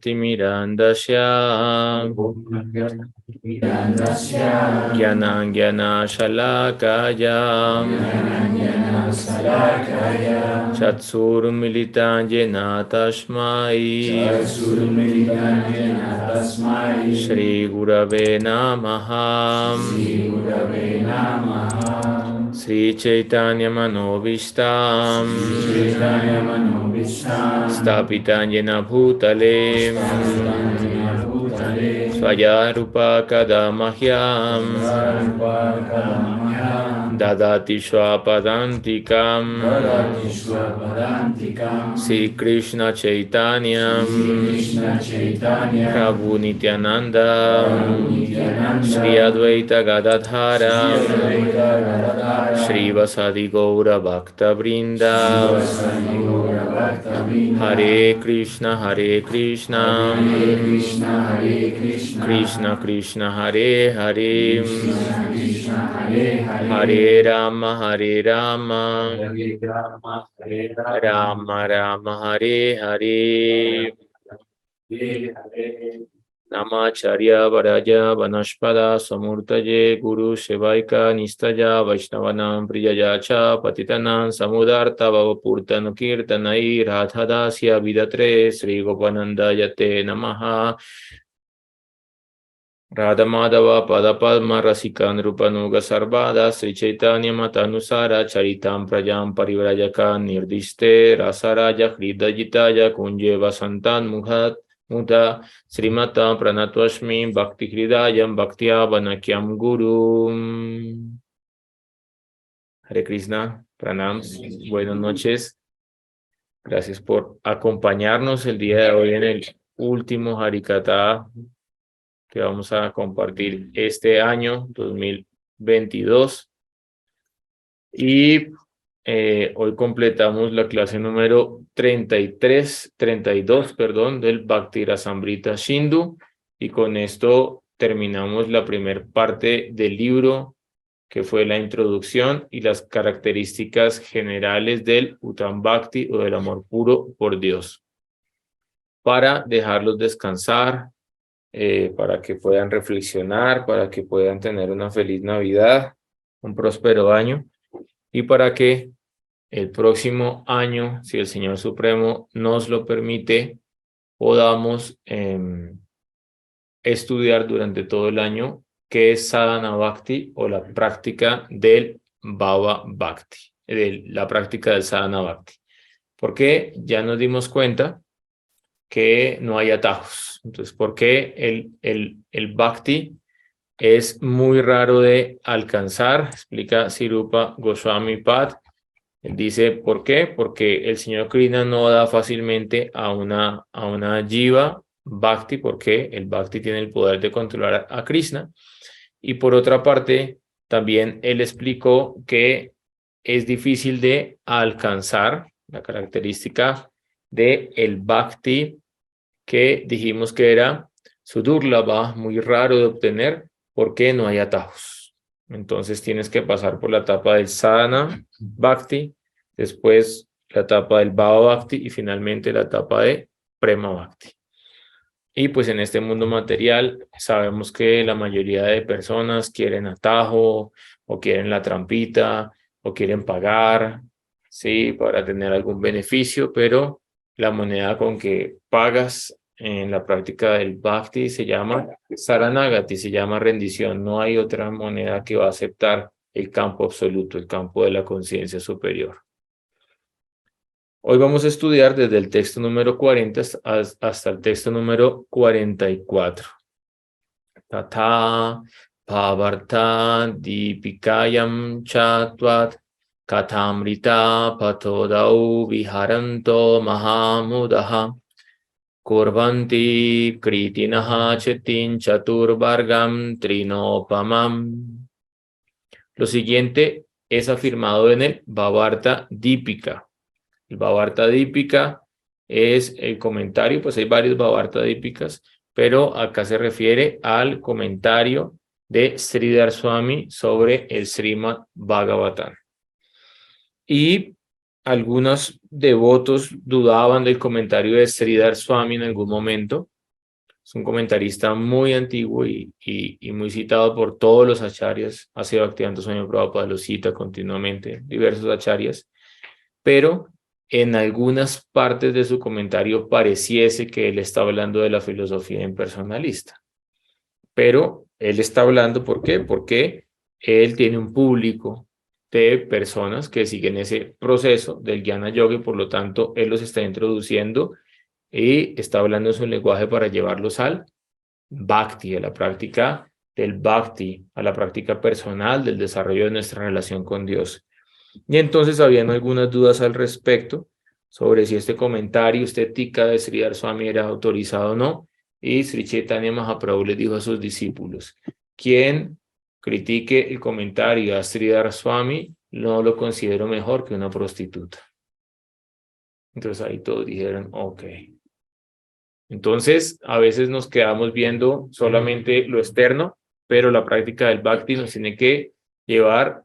Mirandasya Gyanam Gyana Shalakaya Chatsur Militan Jena Tasmai Shri Gurave Namaha Sri Chaitanya Manovishtam Stapitan Jena Bhutale Svayarupa Kadamahyam Dadati Swapadantikam Sri Krishna Chaitanya Prabhu Nityananda Shri Advaita Gadadhara Shri Vasadi Gaura Bhakta Vrinda Hare Krishna Krishna Krishna Hare Hare Hare Rama Rama Rama Hare Hare Namacharya Varaja Vanashpada Samurtaje Guru Shevaika Nistaya Vaishnavanam Priyayacha Patitanam Samudarta Vavapurtan Kirtanai Radhadasya Vidatre Sri Gopananda Yate Namaha Radha Madhava Padapadma Rasikan Rupanuga Sarvada Sri Chaitanya Matanusara Charitam Prajam Parivrajaka Nirdiste Rasaraja Hridajitaya Kunje Vasantan Muta Srimata Pranatwashmi Bhakti Hridayam Bhaktya Vanakyam Guru. Hare Krishna, Pranam, buenas noches. Gracias por acompañarnos el día de hoy en el último Harikatha que vamos a compartir este año 2022. Y hoy completamos la clase número 32, del Bhakti Rasamrita Sindhu, y con esto terminamos la primera parte del libro, que fue la introducción y las características generales del Uttam Bhakti o del amor puro por Dios, para dejarlos descansar, para que puedan reflexionar, para que puedan tener una feliz Navidad, un próspero año, y para que el próximo año, si el Señor Supremo nos lo permite, podamos estudiar durante todo el año qué es Sadhana Bhakti, o la práctica del Bhava Bhakti, la práctica del Sadhana Bhakti. Porque ya nos dimos cuenta que no hay atajos. Entonces, ¿por qué el Bhakti es muy raro de alcanzar? Explica Sirupa Goswami Pad. Él dice, ¿por qué? Porque el señor Krishna no da fácilmente a una Jiva Bhakti, porque el Bhakti tiene el poder de controlar a Krishna. Y por otra parte, también él explicó que es difícil de alcanzar la característica de el Bhakti, que dijimos que era Sudurlabha, muy raro de obtener, porque no hay atajos. Entonces tienes que pasar por la etapa del Sadhana Bhakti, después la etapa del Bhava Bhakti y finalmente la etapa de Prema Bhakti. Y pues en este mundo material sabemos que la mayoría de personas quieren atajo, o quieren la trampita, o quieren pagar, sí, para tener algún beneficio, pero la moneda con que pagas en la práctica del Bhakti se llama Saranagati, se llama rendición. No hay otra moneda que va a aceptar el campo absoluto, el campo de la conciencia superior. Hoy vamos a estudiar desde el texto número 40 hasta el texto número 44. Tata Bhavarta Dipikayam Chatvat Katamrita Patodau Viharanto Mahamudaha Kurvanti Kritinaha Chetin Chaturvargam Trinopamam. Lo siguiente es afirmado en el Bhavarta Dipika. El Bhavarta Dipika es el comentario, pues hay varios Bhavarta Dipikas, pero acá se refiere al comentario de Sridhar Swami sobre el Srimad Bhagavatam. Y algunos devotos dudaban del comentario de Sridhar Swami en algún momento. Es un comentarista muy antiguo y muy citado por todos los acharyas. Así Bhaktivedanta Swami Prabhupada lo cita continuamente, diversos acharyas. Pero en algunas partes de su comentario pareciese que él está hablando de la filosofía impersonalista. Pero él está hablando, ¿por qué? Porque él tiene un público de personas que siguen ese proceso del Jnana Yoga y por lo tanto él los está introduciendo y está hablando en su lenguaje para llevarlos al Bhakti, a la práctica del Bhakti, a la práctica personal del desarrollo de nuestra relación con Dios. Y entonces habían algunas dudas al respecto sobre si este comentario, este tika de Sridhar Swami era autorizado o no. Y Sri Chaitanya Mahaprabhu le dijo a sus discípulos, quien critique el comentario a Sridhar Swami, no lo considero mejor que una prostituta. Entonces ahí todos dijeron, ok. Entonces, a veces nos quedamos viendo solamente lo externo, pero la práctica del Bhakti nos tiene que llevar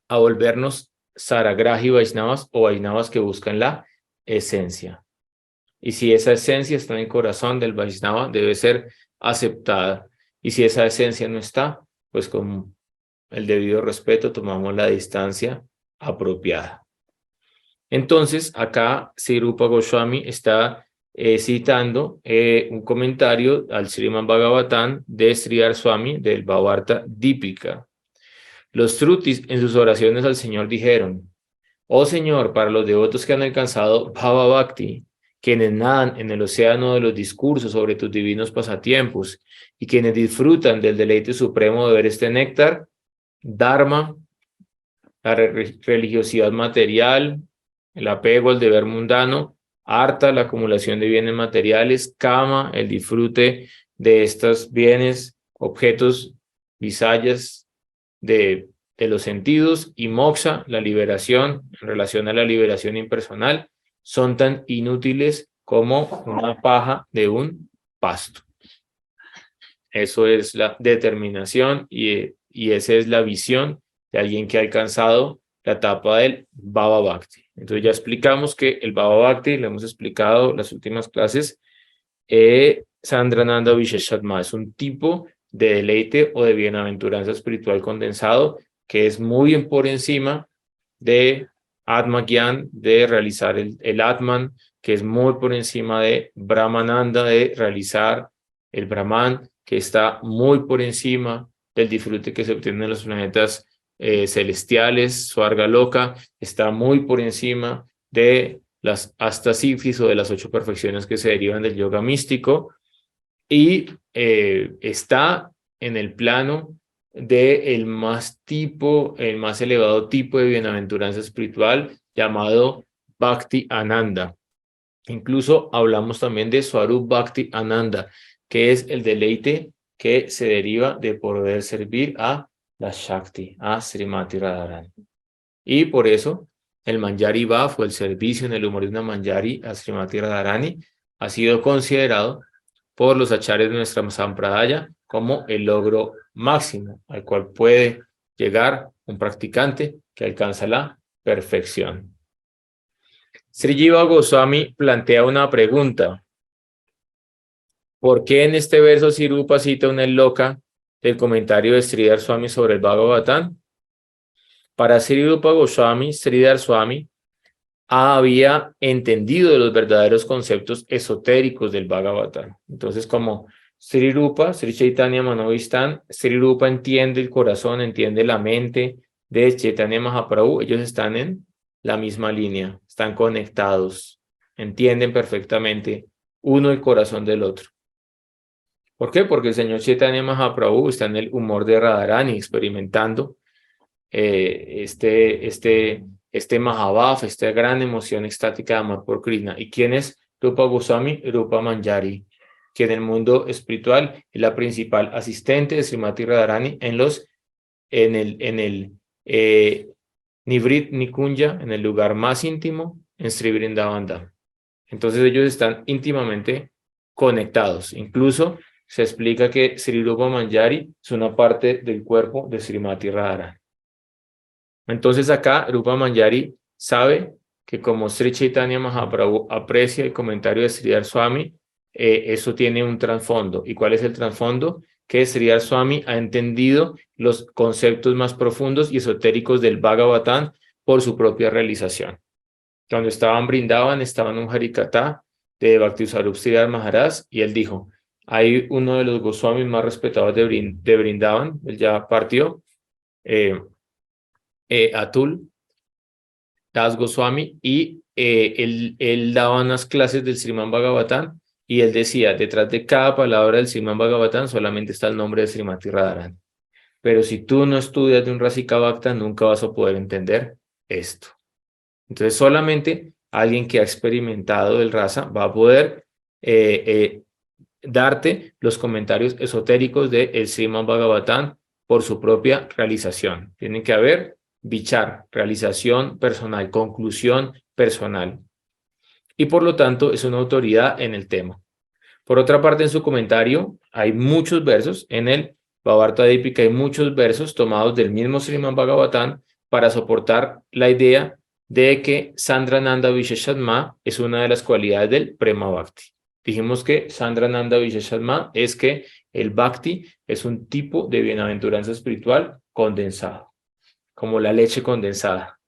a volvernos Saragrahi Vaishnavas o Vaishnavas que buscan la esencia. Y si esa esencia está en el corazón del Vaishnava, debe ser aceptada. Y si esa esencia no está, pues con el debido respeto tomamos la distancia apropiada. Entonces, acá Sri Rupa Goswami está citando un comentario al Srimad Bhagavatam de Sridhar Swami del Bhavatartha Dipika. Los Shrutis en sus oraciones al Señor dijeron, oh Señor, para los devotos que han alcanzado Bhava Bhakti, quienes nadan en el océano de los discursos sobre tus divinos pasatiempos y quienes disfrutan del deleite supremo de ver este néctar, Dharma, la religiosidad material, el apego al deber mundano, Artha, la acumulación de bienes materiales, Kama, el disfrute de estos bienes, objetos, visayas de los sentidos, y Moksha, la liberación, en relación a la liberación impersonal, son tan inútiles como una paja de un pasto. Eso es la determinación y esa es la visión de alguien que ha alcanzado la etapa del Bhava Bhakti. Entonces ya explicamos que el Bhava Bhakti, lo hemos explicado en las últimas clases, Sandrananda Visheshatma, es un tipo de deleite o de bienaventuranza espiritual condensado que es muy por encima de Atma Gyan, de realizar el Atman, que es muy por encima de Brahmananda, de realizar el Brahman, que está muy por encima del disfrute que se obtiene en los planetas celestiales. Swarga Loka está muy por encima de las Astasifis o de las 8 perfecciones que se derivan del yoga místico y está en el plano del más elevado tipo de bienaventuranza espiritual llamado Bhakti Ananda. Incluso hablamos también de Swarup Bhakti Ananda, que es el deleite que se deriva de poder servir a la Shakti, a Srimati Radharani. Y por eso el Manjari Bhav o el servicio en el humor de una Manjari a Srimati Radharani ha sido considerado por los acharyas de nuestra Sampradaya como el logro máximo al cual puede llegar un practicante que alcanza la perfección. Sri Jiva Goswami plantea una pregunta. ¿Por qué en este verso Sri Rupa cita una loca del comentario de Sridhar Swami sobre el Bhagavatam? Para Sri Rupa Goswami, Sridhar Swami había entendido los verdaderos conceptos esotéricos del Bhagavatam. Entonces, como Sri Rupa, Sri Chaitanya Manovistan, Sri Rupa entiende el corazón, entiende la mente de Chaitanya Mahaprabhu, ellos están en la misma línea, están conectados, entienden perfectamente uno el corazón del otro. ¿Por qué? Porque el señor Chaitanya Mahaprabhu está en el humor de Radharani, experimentando este Mahabhav, esta gran emoción extática de amor por Krishna. ¿Y quién es Rupa Goswami? Rupa Manjari, que en el mundo espiritual es la principal asistente de Srimati Radharani en el Nivrit Nikunja, en el lugar más íntimo, en Sri Vrindavan Dham. Entonces ellos están íntimamente conectados. Incluso se explica que Sri Rupa Manjari es una parte del cuerpo de Srimati Radharani. Entonces acá Rupa Manjari sabe que como Sri Chaitanya Mahaprabhu aprecia el comentario de Sridhar Swami, eso tiene un trasfondo. ¿Y cuál es el trasfondo? Que Sridhar Swami ha entendido los conceptos más profundos y esotéricos del Bhagavatam por su propia realización. Cuando estaban Brindavan, estaban en un Harikatha de Bhakti-Swarup Sridhar Maharaj, y él dijo, hay uno de los Goswamis más respetados de Brindavan, él ya partió, Atul Das Goswami, y él daba unas clases del Srimad Bhagavatam, y él decía, detrás de cada palabra del Srimad Bhagavatam solamente está el nombre de Srimati Radharani. Pero si tú no estudias de un Rasika Bhakta, nunca vas a poder entender esto. Entonces solamente alguien que ha experimentado el rasa va a poder darte los comentarios esotéricos del Srimad Bhagavatam por su propia realización. Tiene que haber vichar, realización personal, conclusión personal. Y por lo tanto es una autoridad en el tema. Por otra parte, en su comentario hay muchos versos, en el Bhavatartha Dipika hay muchos versos tomados del mismo Srimad Bhagavatam para soportar la idea de que Sandrananda Visheshatma es una de las cualidades del Prema Bhakti. Dijimos que Sandrananda Visheshatma es que el Bhakti es un tipo de bienaventuranza espiritual condensado, como la leche condensada.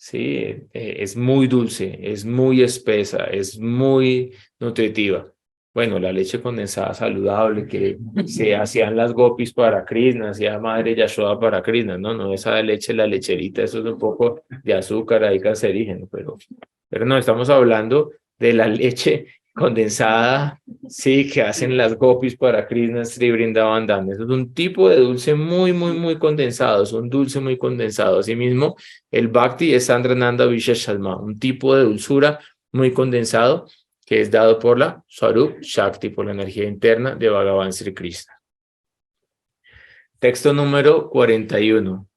Sí, es muy dulce, es muy espesa, es muy nutritiva. Bueno, la leche condensada saludable que se hacían las gopis para Krishna, hacía Madre Yashoda para Krishna, no esa leche, la lecherita, eso es un poco de azúcar ahí cancerígeno, pero no, estamos hablando de la leche condensada, sí, que hacen las gopis para Krishna, Sri Vrindavan Dham. Eso es un tipo de dulce muy condensado, es un dulce muy condensado. Asimismo, el Bhakti es Sandrananda Visheshatma, un tipo de dulzura muy condensado que es dado por la Swarup Shakti, por la energía interna de Bhagavan Sri Krishna. Texto número 41.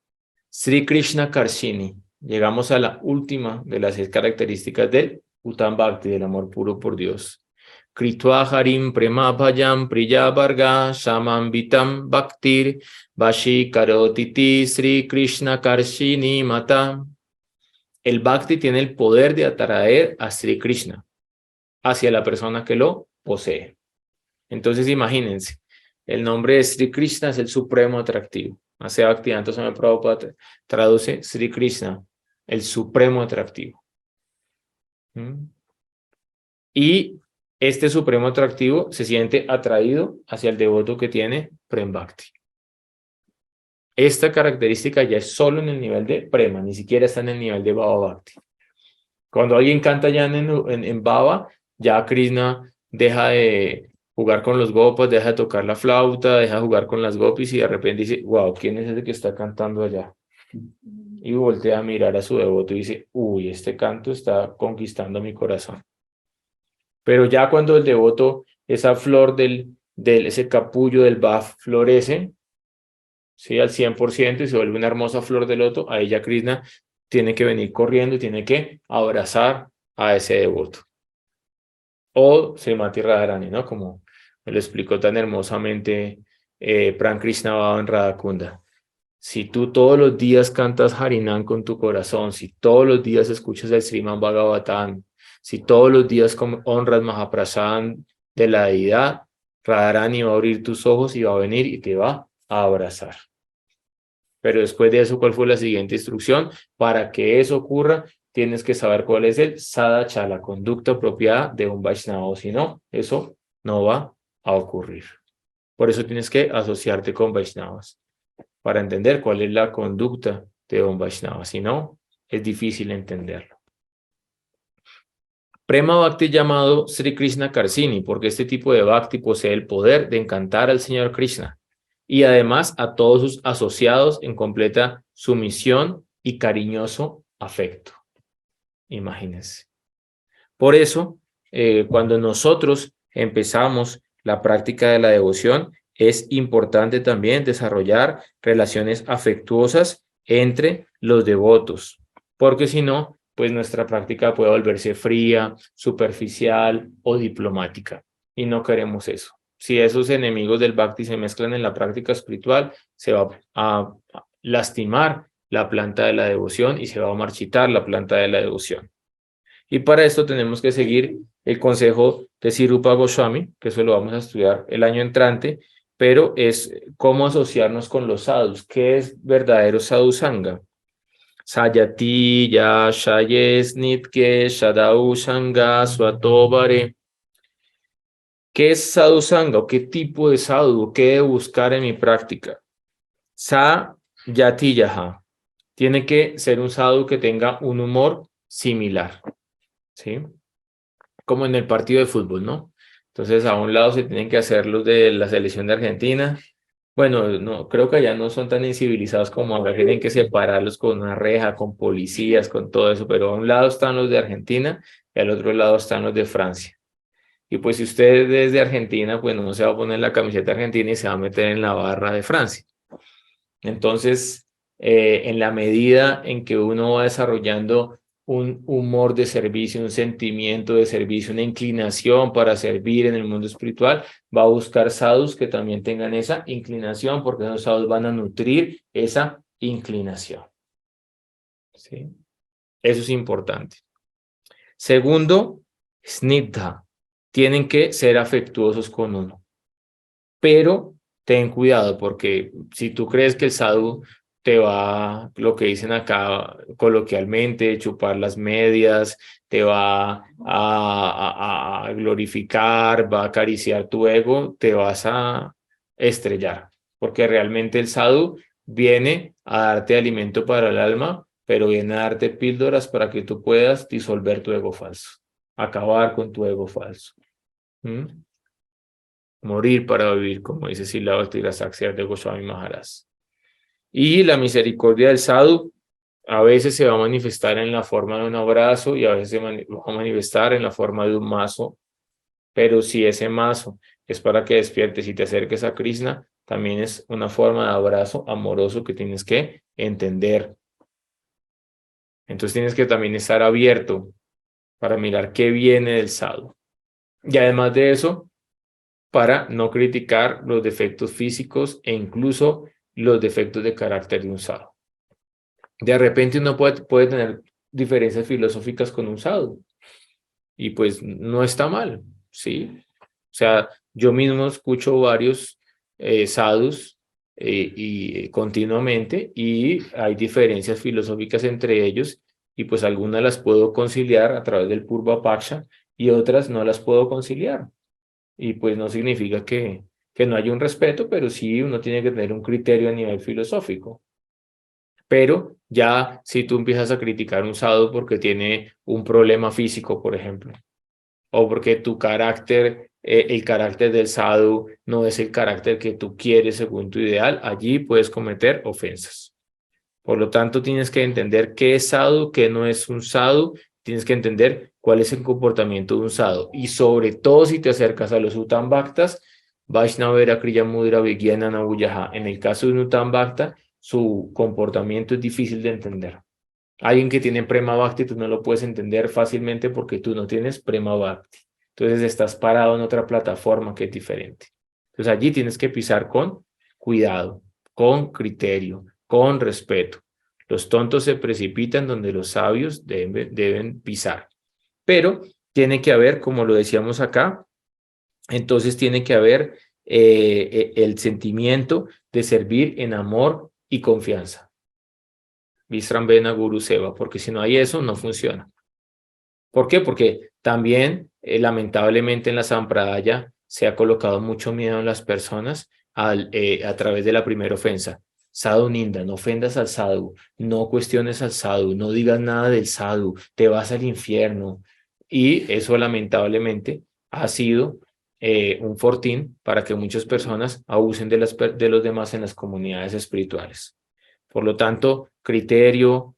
Sri Krishna Karshini. Llegamos a la última de las 6 características del Uttam Bhakti, del amor puro por Dios. Kritva Harim Prema Bhajam Priya Varga Samam Vitam Bhaktir Vashi Karotiti Sri Krishna Karshini Mata. El Bhakti tiene el poder de atraer a Sri Krishna hacia la persona que lo posee. Entonces imagínense, el nombre de Sri Krishna es el supremo atractivo. Hace Bhaktivedanta Swami Prabhupada traduce Sri Krishna, el supremo atractivo. Y este supremo atractivo se siente atraído hacia el devoto que tiene Prem Bhakti. Esta característica ya es solo en el nivel de Prema, ni siquiera está en el nivel de Bhava Bhakti. Cuando alguien canta ya en Bhava, ya Krishna deja de jugar con los gopas, deja de tocar la flauta, deja de jugar con las gopis y de repente dice, wow, ¿quién es ese que está cantando allá? Y voltea a mirar a su devoto y dice, uy, este canto está conquistando mi corazón. Pero ya cuando el devoto, esa flor ese capullo del bhaf florece, ¿sí? Al 100% y se vuelve una hermosa flor de loto, ahí ya Krishna tiene que venir corriendo y tiene que abrazar a ese devoto. O Srimati Radharani, ¿no? Como me lo explicó tan hermosamente Pran Krishna Bhava en Radhakunda. Si tú todos los días cantas Harinam con tu corazón, si todos los días escuchas el Srimad Bhagavatam, si todos los días honras Mahaprasadam de la deidad, Radharani va a abrir tus ojos y va a venir y te va a abrazar. Pero después de eso, ¿cuál fue la siguiente instrucción? Para que eso ocurra, tienes que saber cuál es el sadhachala, la conducta apropiada de un Vaishnava, o si no, eso no va a ocurrir. Por eso tienes que asociarte con Vaishnavas, para entender cuál es la conducta de un Vaishnava, si no, es difícil entenderlo. Prema Bhakti llamado Sri Krishna Karsini, porque este tipo de Bhakti posee el poder de encantar al Señor Krishna y además a todos sus asociados en completa sumisión y cariñoso afecto. Imagínense. Por eso, cuando nosotros empezamos la práctica de la devoción, es importante también desarrollar relaciones afectuosas entre los devotos, porque si no, pues nuestra práctica puede volverse fría, superficial o diplomática, y no queremos eso. Si esos enemigos del Bhakti se mezclan en la práctica espiritual, se va a lastimar la planta de la devoción y se va a marchitar la planta de la devoción. Y para esto tenemos que seguir el consejo de Sirupa Goswami, que eso lo vamos a estudiar el año entrante, pero es cómo asociarnos con los sadhus. ¿Qué es verdadero sadhu sangha? Sayati ya shayes nitke shadau sangha swatobare. ¿Qué es sadhu sangha o qué tipo de sadhu? ¿Qué debo buscar en mi práctica? Sa yati yaha. Tiene que ser un sadhu que tenga un humor similar, ¿sí? Como en el partido de fútbol, ¿no? Entonces, a un lado se tienen que hacer los de la selección de Argentina. Bueno, no, creo que allá no son tan incivilizados como acá, tienen que separarlos con una reja, con policías, con todo eso, pero a un lado están los de Argentina y al otro lado están los de Francia. Y pues si usted es de Argentina, pues no se va a poner la camiseta argentina y se va a meter en la barra de Francia. Entonces, en la medida en que uno va desarrollando un humor de servicio, un sentimiento de servicio, una inclinación para servir en el mundo espiritual, va a buscar sadhus que también tengan esa inclinación, porque esos sadhus van a nutrir esa inclinación. ¿Sí? Eso es importante. Segundo, snigdha. Tienen que ser afectuosos con uno. Pero ten cuidado, porque si tú crees que el sadhu te va, lo que dicen acá coloquialmente, chupar las medias, te va a glorificar, va a acariciar tu ego, te vas a estrellar, porque realmente el sadhu viene a darte alimento para el alma, pero viene a darte píldoras para que tú puedas disolver tu ego falso, acabar con tu ego falso. ¿Mm? Morir para vivir, como dice Sila Tirasaksia de Goswami Maharaj. Y la misericordia del sadhu a veces se va a manifestar en la forma de un abrazo y a veces se va a manifestar en la forma de un mazo. Pero si ese mazo es para que despiertes y te acerques a Krishna, también es una forma de abrazo amoroso que tienes que entender. Entonces tienes que también estar abierto para mirar qué viene del sadhu. Y además de eso, para no criticar los defectos físicos e incluso los defectos de carácter de un sadhu. De repente uno puede tener diferencias filosóficas con un sadhu y pues no está mal, ¿sí? O sea, yo mismo escucho varios sadhus y continuamente y hay diferencias filosóficas entre ellos y pues algunas las puedo conciliar a través del Purva Paksha y otras no las puedo conciliar. Y pues no significa que no haya un respeto, pero sí uno tiene que tener un criterio a nivel filosófico. Pero ya si tú empiezas a criticar un sadhu porque tiene un problema físico, por ejemplo, o porque tu carácter, el carácter del sadhu no es el carácter que tú quieres según tu ideal, allí puedes cometer ofensas. Por lo tanto, tienes que entender qué es sadhu, qué no es un sadhu, tienes que entender cuál es el comportamiento de un sadhu. Y sobre todo si te acercas a los Uttam Bhaktas, Vaishnavera Kriya Mudra Vigyana Navuyaha. En el caso de un Uttam Bhakta, su comportamiento es difícil de entender. Alguien que tiene Prema Bhakti, tú no lo puedes entender fácilmente porque tú no tienes Prema Bhakti. Entonces estás parado en otra plataforma que es diferente. Entonces allí tienes que pisar con cuidado, con criterio, con respeto. Los tontos se precipitan donde los sabios deben pisar. Pero tiene que haber, como lo decíamos acá, entonces tiene que haber el sentimiento de servir en amor y confianza. Visrambena Guru Seva, porque si no hay eso, no funciona. ¿Por qué? Porque también, lamentablemente, en la Sampradaya se ha colocado mucho miedo en las personas a través de la primera ofensa. Sadhu Ninda, no ofendas al sadhu, no cuestiones al sadhu, no digas nada del sadhu, te vas al infierno. Y eso, lamentablemente, ha sido un fortín para que muchas personas abusen de los demás en las comunidades espirituales. Por lo tanto, criterio,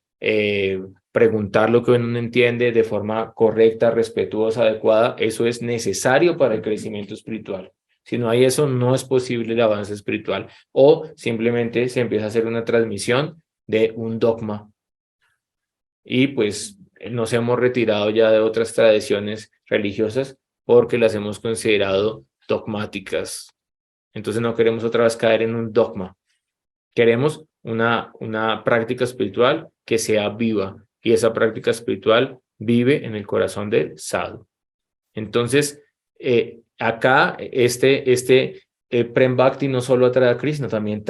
preguntar lo que uno no entiende de forma correcta, respetuosa, adecuada, eso es necesario para el crecimiento espiritual. Si no hay eso, no es posible el avance espiritual. O simplemente se empieza a hacer una transmisión de un dogma. Y pues nos hemos retirado ya de otras tradiciones religiosas porque las hemos considerado dogmáticas. Entonces no queremos otra vez caer en un dogma. Queremos una práctica espiritual que sea viva y esa práctica espiritual vive en el corazón del sadhu. Entonces, acá Prem Bhakti no solo atrae a Krishna, también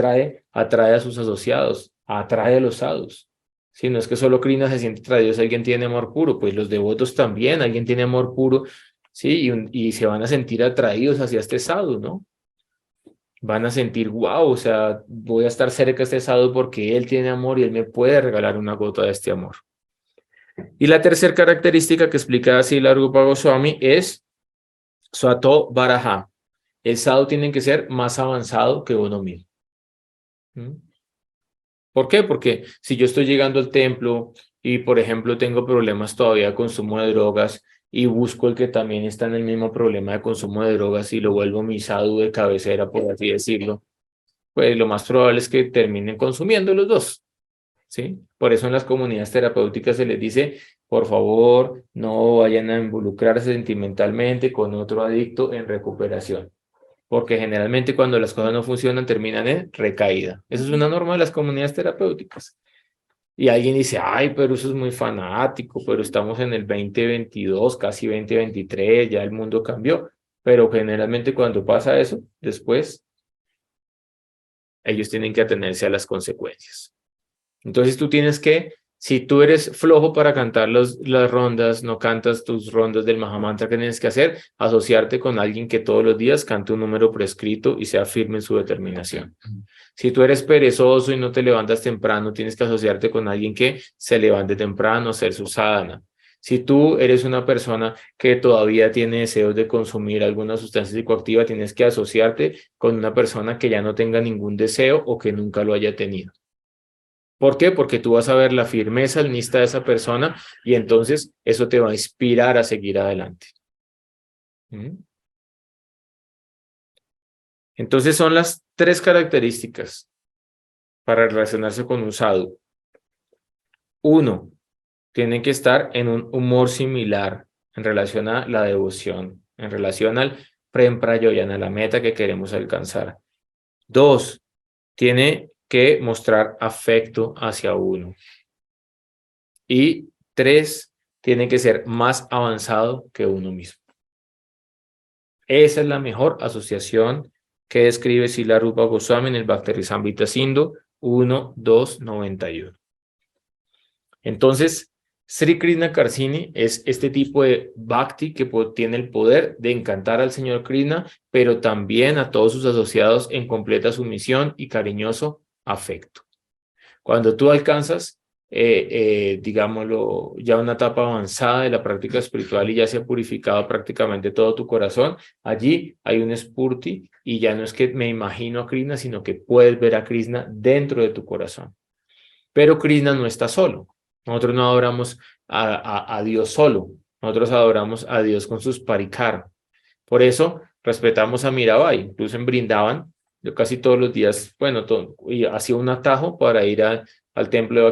atrae a sus asociados, atrae a los sadhus. Si no es que solo Krishna se siente atraído si alguien tiene amor puro, pues los devotos también, alguien tiene amor puro, ¿sí? Y se van a sentir atraídos hacia este sadhu, ¿no? Van a sentir, wow, o sea, voy a estar cerca de este sadhu porque él tiene amor y él me puede regalar una gota de este amor. Y la tercera característica que explica así la Rupa Goswami es Swato Varaha. El sadhu tiene que ser más avanzado que uno mismo. ¿Por qué? Porque si yo estoy llegando al templo y, por ejemplo, tengo problemas todavía de consumo de drogas y busco el que también está en el mismo problema de consumo de drogas y lo vuelvo mi sadhu de cabecera, por así decirlo, pues lo más probable es que terminen consumiendo los dos. ¿Sí? Por eso en las comunidades terapéuticas se les dice, por favor, no vayan a involucrarse sentimentalmente con otro adicto en recuperación, porque generalmente cuando las cosas no funcionan terminan en recaída. Esa es una norma de las comunidades terapéuticas. Y alguien dice, ay, pero eso es muy fanático, pero estamos en el 2022, casi 2023, ya el mundo cambió. Pero generalmente cuando pasa eso, después ellos tienen que atenerse a las consecuencias. Entonces tú tienes que, si tú eres flojo para cantar las rondas, no cantas tus rondas del Mahamantra, ¿qué tienes que hacer? Asociarte con alguien que todos los días cante un número prescrito y sea firme en su determinación. Si tú eres perezoso y no te levantas temprano, tienes que asociarte con alguien que se levante temprano, hacer su sadhana. Si tú eres una persona que todavía tiene deseos de consumir alguna sustancia psicoactiva, tienes que asociarte con una persona que ya no tenga ningún deseo o que nunca lo haya tenido. ¿Por qué? Porque tú vas a ver la firmeza alnista de esa persona y entonces eso te va a inspirar a seguir adelante. Entonces son las tres características para relacionarse con un sadhu. Uno, tienen que estar en un humor similar en relación a la devoción, en relación al prem prayoyana, la meta que queremos alcanzar. Dos, tiene que mostrar afecto hacia uno. Y tres, tiene que ser más avanzado que uno mismo. Esa es la mejor asociación que describe Srila Rupa Goswami en el Bhakti-Rasamrita Sindhu 1.2.91. Entonces, Sri Krishna Karsini es este tipo de Bhakti que tiene el poder de encantar al Señor Krishna, pero también a todos sus asociados en completa sumisión y cariñoso afecto. Cuando tú alcanzas digámoslo, ya una etapa avanzada de la práctica espiritual y ya se ha purificado prácticamente todo tu corazón, allí hay un spurti y ya no es que me imagino a Krishna, sino que puedes ver a Krishna dentro de tu corazón. Pero Krishna no está solo. Nosotros no adoramos a Dios solo, nosotros adoramos a Dios con sus parikar. Por eso respetamos a Mirabai, incluso en Brindavan, yo casi todos los días, bueno, y hacía un atajo para ir al templo de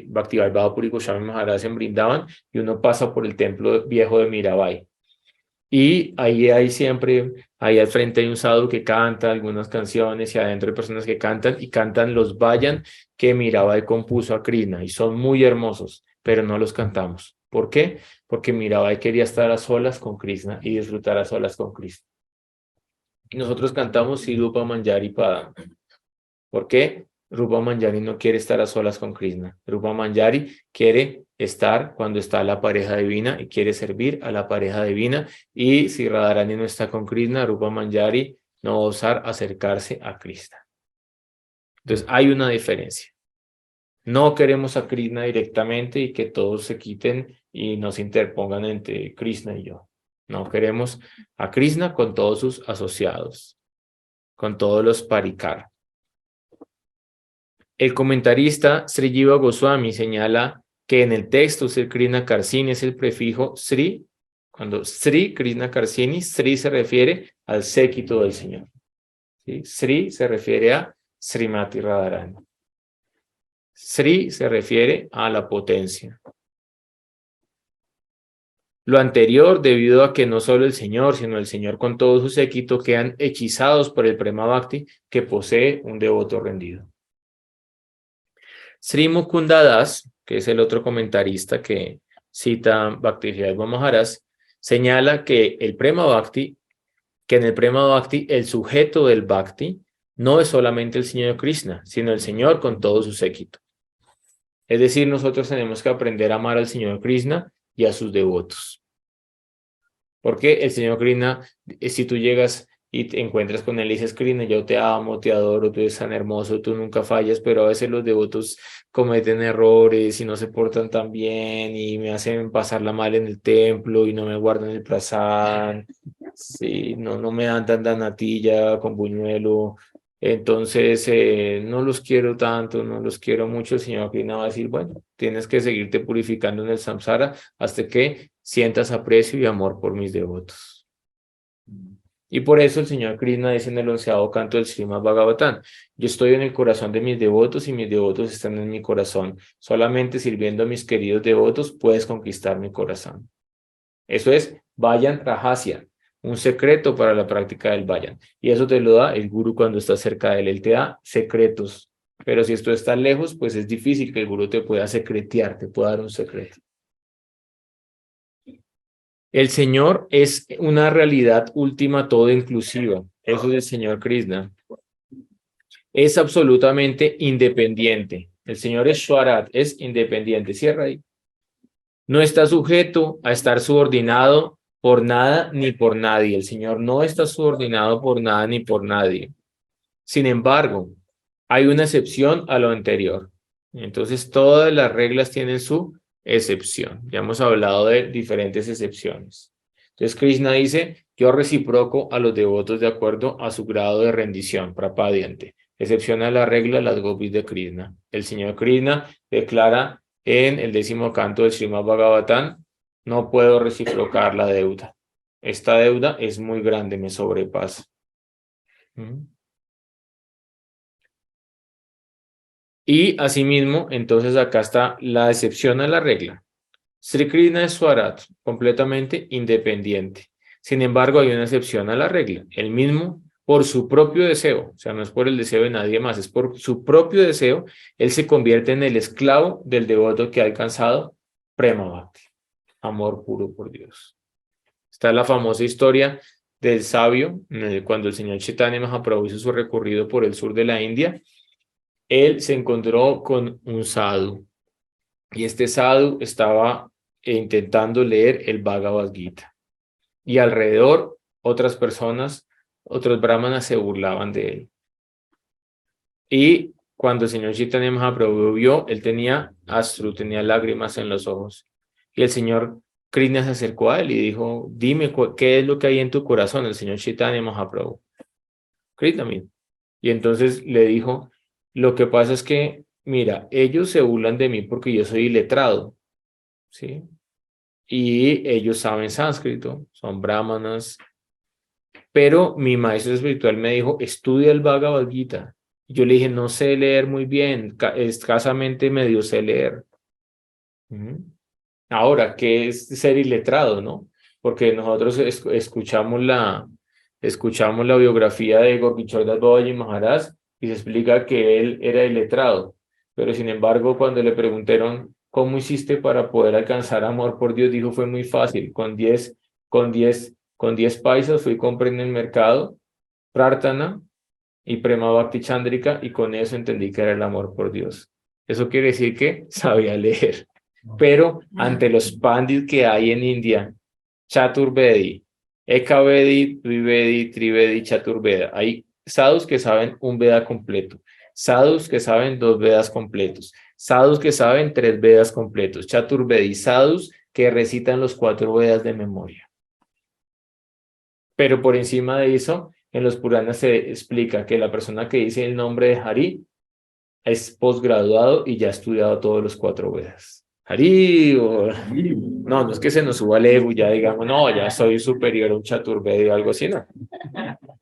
Bhaktivedanta Puri Goswami Maharaj en Brindavan y uno pasa por el templo viejo de Mirabai. Y ahí hay siempre, ahí al frente hay un sadhu que canta algunas canciones y adentro hay personas que cantan y cantan los vayan que Mirabai compuso a Krishna y son muy hermosos, pero no los cantamos. ¿Por qué? Porque Mirabai quería estar a solas con Krishna y disfrutar a solas con Krishna. Nosotros cantamos Sri Rupa Manjari Padam. ¿Por qué? Rupa Manjari no quiere estar a solas con Krishna. Rupa Manjari quiere estar cuando está la pareja divina y quiere servir a la pareja divina. Y si Radharani no está con Krishna, Rupa Manjari no va a osar acercarse a Krishna. Entonces hay una diferencia. No queremos a Krishna directamente y que todos se quiten y nos interpongan entre Krishna y yo. No, queremos a Krishna con todos sus asociados, con todos los parikar. El comentarista Sri Jiva Goswami señala que en el texto Sri Krishna Karsini es el prefijo Sri. Cuando Sri Krishna Karsini, Sri se refiere al séquito del Señor. ¿Sí? Sri se refiere a Srimati Radharani. Sri se refiere a la potencia. Lo anterior, debido a que no solo el Señor, sino el Señor con todo su séquito quedan hechizados por el Prema Bhakti que posee un devoto rendido. Sri Mukunda Das, que es el otro comentarista que cita Bhaktivedanta Maharaj, señala que en el Prema Bhakti, el sujeto del Bhakti no es solamente el Señor Krishna, sino el Señor con todo su séquito. Es decir, nosotros tenemos que aprender a amar al Señor Krishna y a sus devotos. Porque el Señor Krishna, si tú llegas y te encuentras con él y dices, Krishna, yo te amo, te adoro, tú eres tan hermoso, tú nunca fallas, pero a veces los devotos cometen errores y no se portan tan bien y me hacen pasarla mal en el templo y no me guardan el prasad, sí, no me dan tanta natilla con buñuelo, entonces no los quiero tanto, no los quiero mucho. El Señor Krishna va a decir, bueno, tienes que seguirte purificando en el samsara hasta que sientas aprecio y amor por mis devotos. Y por eso el Señor Krishna dice en el 11º canto del Srimad Bhagavatam, yo estoy en el corazón de mis devotos y mis devotos están en mi corazón. Solamente sirviendo a mis queridos devotos puedes conquistar mi corazón. Eso es Vayan Rahasya, un secreto para la práctica del Vayan. Y eso te lo da el Guru cuando está cerca de él. Él te da secretos. Pero si esto está lejos, pues es difícil que el Guru te pueda secretear, te pueda dar un secreto. El Señor es una realidad última, todo inclusiva. Eso es el Señor Krishna. Es absolutamente independiente. El Señor es Swarat, es independiente. Cierra ahí. No está sujeto a estar subordinado por nada ni por nadie. El Señor no está subordinado por nada ni por nadie. Sin embargo, hay una excepción a lo anterior. Entonces, todas las reglas tienen su excepción. Ya hemos hablado de diferentes excepciones. Entonces, Krishna dice, yo reciproco a los devotos de acuerdo a su grado de rendición, prapadyante. Excepción a la regla, las gopis de Krishna. El Señor Krishna declara en el 10º canto del Srimad Bhagavatam, no puedo reciprocar la deuda. Esta deuda es muy grande, me sobrepasa. Y asimismo, entonces acá está la excepción a la regla. Sri Krishna es Swarat, completamente independiente. Sin embargo, hay una excepción a la regla. Él mismo, por su propio deseo, o sea, no es por el deseo de nadie más, es por su propio deseo, él se convierte en el esclavo del devoto que ha alcanzado Prema Bhakti, amor puro por Dios. Está la famosa historia del sabio, cuando el señor Chaitanya Mahaprabhu hizo su recorrido por el sur de la India. Él se encontró con un sadhu y este sadhu estaba intentando leer el Bhagavad Gita y alrededor otras personas, otros brahmanas se burlaban de él. Y cuando el señor Chaitanya Mahaprabhu vio, él tenía tenía lágrimas en los ojos y el señor Krishna se acercó a él y dijo, dime qué es lo que hay en tu corazón. El señor Chaitanya Mahaprabhu, Krishna mismo. Y entonces le dijo, lo que pasa es que, mira, ellos se burlan de mí porque yo soy iletrado, ¿sí? Y ellos saben sánscrito, son brahmanas. Pero mi maestro espiritual me dijo, estudia el Bhagavad Gita. Y yo le dije, no sé leer muy bien, escasamente medio sé leer. Ahora, ¿qué es ser iletrado, no? Porque nosotros escuchamos la biografía de Gopichar Das Babaji Maharaj y se explica que él era iletrado, pero sin embargo cuando le preguntaron cómo hiciste para poder alcanzar amor por Dios, dijo fue muy fácil, con 10 paisas fui compré en el mercado Prarthana y Prema Bhakti Chandrika y con eso entendí que era el amor por Dios. Eso quiere decir que sabía leer, pero ante los pandits que hay en India, Chaturvedi, Ekavedi, Dvivedi, Trivedi, Chaturveda. Hay sadhus que saben un Veda completo, sadhus que saben 2 Vedas completos, sadhus que saben 3 Vedas completos, Chaturvedi, sadhus que recitan los 4 Vedas de memoria. Pero por encima de eso, en los Puranas se explica que la persona que dice el nombre de Hari es posgraduado y ya ha estudiado todos los 4 Vedas. Hari, no es que se nos suba el ego y ya digamos, no, ya soy superior a un Chaturvedi o algo así, no.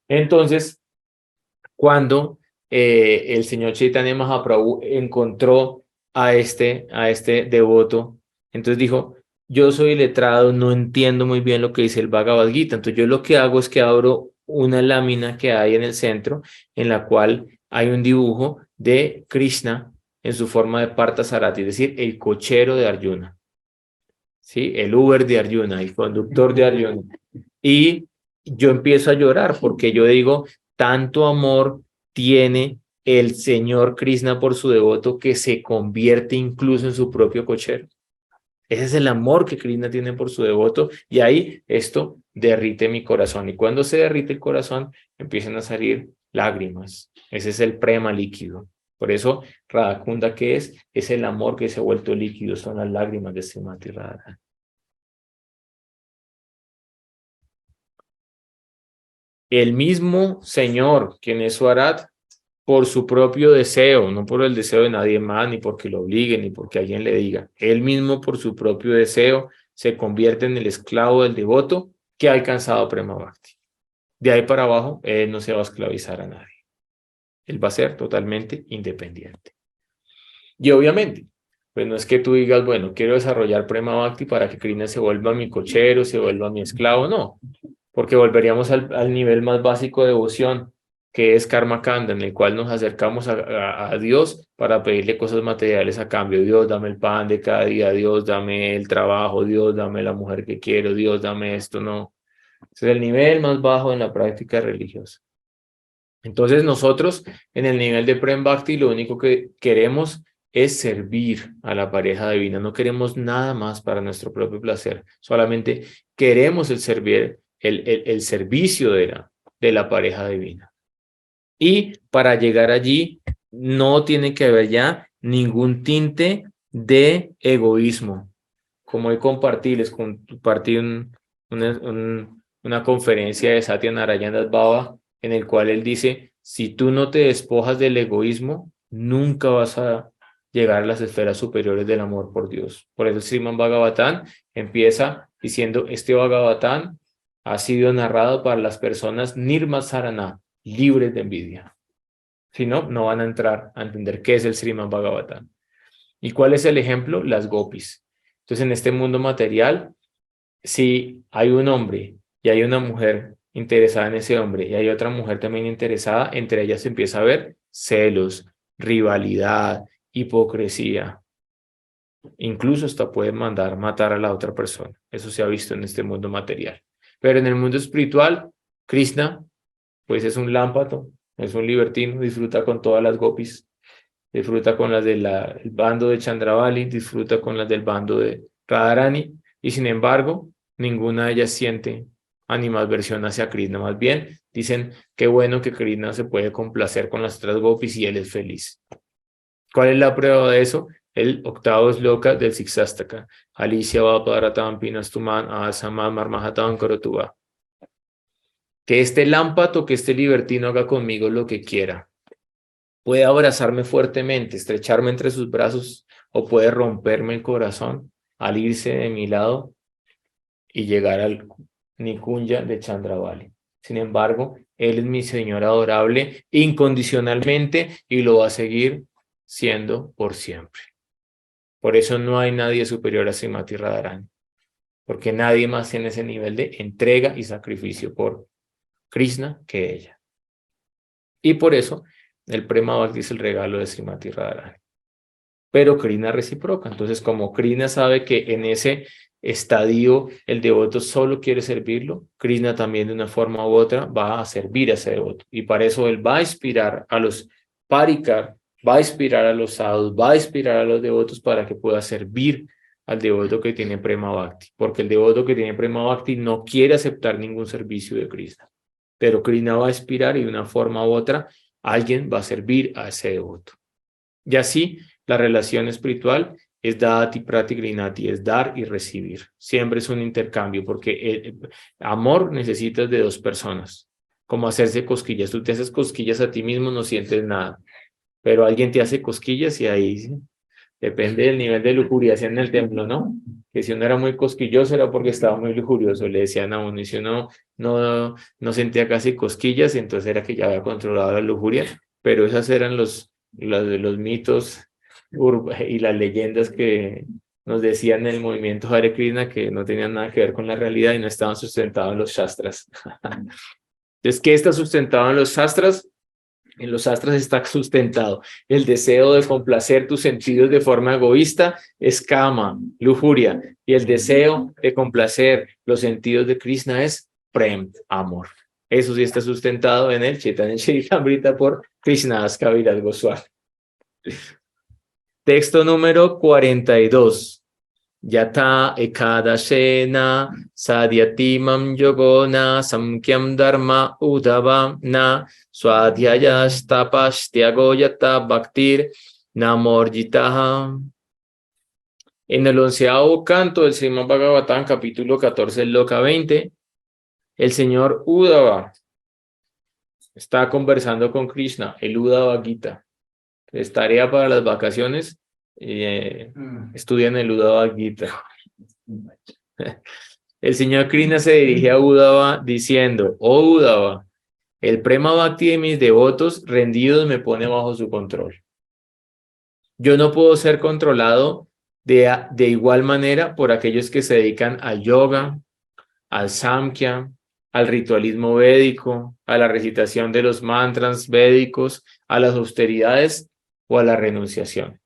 Entonces, cuando el señor Chaitanya Mahaprabhu encontró a este devoto, entonces dijo, yo soy letrado, no entiendo muy bien lo que dice el Bhagavad Gita, entonces yo lo que hago es que abro una lámina que hay en el centro, en la cual hay un dibujo de Krishna en su forma de Parthasarathi, es decir, el cochero de Arjuna. ¿sí? El Uber de Arjuna, el conductor de Arjuna. Y yo empiezo a llorar porque yo digo, tanto amor tiene el señor Krishna por su devoto que se convierte incluso en su propio cochero. Ese es el amor que Krishna tiene por su devoto y ahí esto derrite mi corazón. Y cuando se derrite el corazón, empiezan a salir lágrimas. Ese es el prema líquido. Por eso, Radhakunda, ¿qué es? Es el amor que se ha vuelto líquido, son las lágrimas de Srimati Radharani. El mismo Señor, quien es Swarat, por su propio deseo, no por el deseo de nadie más, ni porque lo obliguen, ni porque alguien le diga. Él mismo, por su propio deseo, se convierte en el esclavo del devoto que ha alcanzado Prema Bhakti. De ahí para abajo, él no se va a esclavizar a nadie. Él va a ser totalmente independiente. Y obviamente, pues no es que tú digas, bueno, quiero desarrollar Prema Bhakti para que Krishna se vuelva mi cochero, se vuelva mi esclavo, no. Porque volveríamos al nivel más básico de devoción, que es Karma Kanda, en el cual nos acercamos a Dios para pedirle cosas materiales a cambio. Dios, dame el pan de cada día, Dios, dame el trabajo, Dios, dame la mujer que quiero, Dios, dame esto, no. Ese es el nivel más bajo en la práctica religiosa. Entonces nosotros, en el nivel de Prem Bhakti, lo único que queremos es servir a la pareja divina. No queremos nada más para nuestro propio placer. Solamente queremos el servicio de la pareja divina. Y para llegar allí no tiene que haber ya ningún tinte de egoísmo. Como hoy les compartí una conferencia de Satya Narayana Baba en el cual él dice, si tú no te despojas del egoísmo, nunca vas a llegar a las esferas superiores del amor por Dios. Por eso Srimad Bhagavatam empieza diciendo, este Bhagavatam ha sido narrado para las personas nirmasarana, libres de envidia. Si no, no van a entrar a entender qué es el Srimad Bhagavatam. ¿Y cuál es el ejemplo? Las gopis. Entonces, en este mundo material, si hay un hombre y hay una mujer interesada en ese hombre y hay otra mujer también interesada, entre ellas se empieza a ver celos, rivalidad, hipocresía. Incluso hasta puede mandar matar a la otra persona. Eso se ha visto en este mundo material. Pero en el mundo espiritual, Krishna, pues es un lámpago, es un libertino, disfruta con todas las gopis, disfruta con las del bando de Chandravali, disfruta con las del bando de Radharani, y sin embargo, ninguna de ellas siente animadversión hacia Krishna. Más bien, dicen, qué bueno que Krishna se puede complacer con las otras gopis y él es feliz. ¿Cuál es la prueba de eso? El octavo sloka del Siksastaka. Alicia va para Pinastuman, Asaman Marmahatam Korotuba. Que este lámpago, que este libertino haga conmigo lo que quiera. Puede abrazarme fuertemente, estrecharme entre sus brazos o puede romperme el corazón al irse de mi lado y llegar al Nikunja de Chandravali. Sin embargo, él es mi Señor adorable incondicionalmente y lo va a seguir siendo por siempre. Por eso no hay nadie superior a Srimati Radharani, porque nadie más tiene ese nivel de entrega y sacrificio por Krishna que ella. Y por eso el Prema Bhakti es el regalo de Srimati Radharani. Pero Krishna reciproca. Entonces, como Krishna sabe que en ese estadio el devoto solo quiere servirlo, Krishna también de una forma u otra va a servir a ese devoto. Y para eso él va a inspirar a los parikar, va a inspirar a los sadhus, va a inspirar a los devotos para que pueda servir al devoto que tiene Prema Bhakti. Porque el devoto que tiene Prema Bhakti no quiere aceptar ningún servicio de Krishna. Pero Krishna va a inspirar y de una forma u otra alguien va a servir a ese devoto. Y así la relación espiritual es dati prati grinati, es dar y recibir. Siempre es un intercambio porque el amor necesitas de dos personas. Como hacerse cosquillas. Tú te haces cosquillas a ti mismo, no sientes nada. Pero alguien te hace cosquillas y ahí ¿sí? Depende del nivel de lujuria en el templo, ¿no? Que si uno era muy cosquilloso era porque estaba muy lujurioso, le decían a uno, y si uno no sentía casi cosquillas, entonces era que ya había controlado la lujuria, pero esas eran los mitos y las leyendas que nos decían en el movimiento Hare Krishna que no tenían nada que ver con la realidad y no estaban sustentados en los shastras. Entonces, ¿qué está sustentado en los shastras? En los astros está sustentado. El deseo de complacer tus sentidos de forma egoísta es kama, lujuria. Y el deseo de complacer los sentidos de Krishna es prem, amor. Eso sí está sustentado en el Chaitanya Charitamrita por Krishnadas Kaviraj Goswami. Texto número 42. Yata ekadashena sadhyatimam yogona samkyam dharma udava na swadhyayastapastyago yata bhaktir namorjitaha. En el 11º canto del Srimad Bhagavatam, capítulo 14, Loka 20, el señor Uddhava está conversando con Krishna, el Uddhava Gita. Es tarea para las vacaciones. Estudian el Uddhava Gita. El señor Krishna se dirige a Uddhava diciendo: oh Uddhava, el prema bhakti de mis devotos rendidos me pone bajo su control. Yo no puedo ser controlado de igual manera por aquellos que se dedican al yoga, al samkhya, al ritualismo védico, a la recitación de los mantras védicos, a las austeridades o a la renunciación.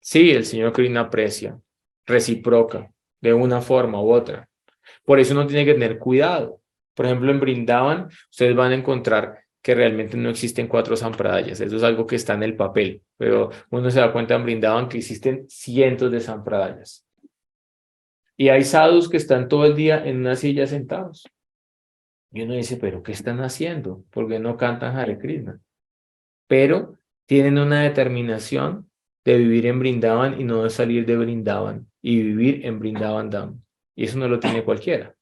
Sí, el señor Krishna aprecia, reciproca, de una forma u otra. Por eso uno tiene que tener cuidado. Por ejemplo, en Brindavan, ustedes van a encontrar que realmente no existen 4 sampradayas. Eso es algo que está en el papel, pero uno se da cuenta en Brindavan que existen cientos de sampradayas. Y hay sadhus que están todo el día en una silla sentados. Y uno dice, ¿pero qué están haciendo? ¿Por qué no cantan Hare Krishna? Pero tienen una determinación de vivir en Brindavan y no de salir de Brindavan y vivir en Brindavan Dham. Y eso no lo tiene cualquiera.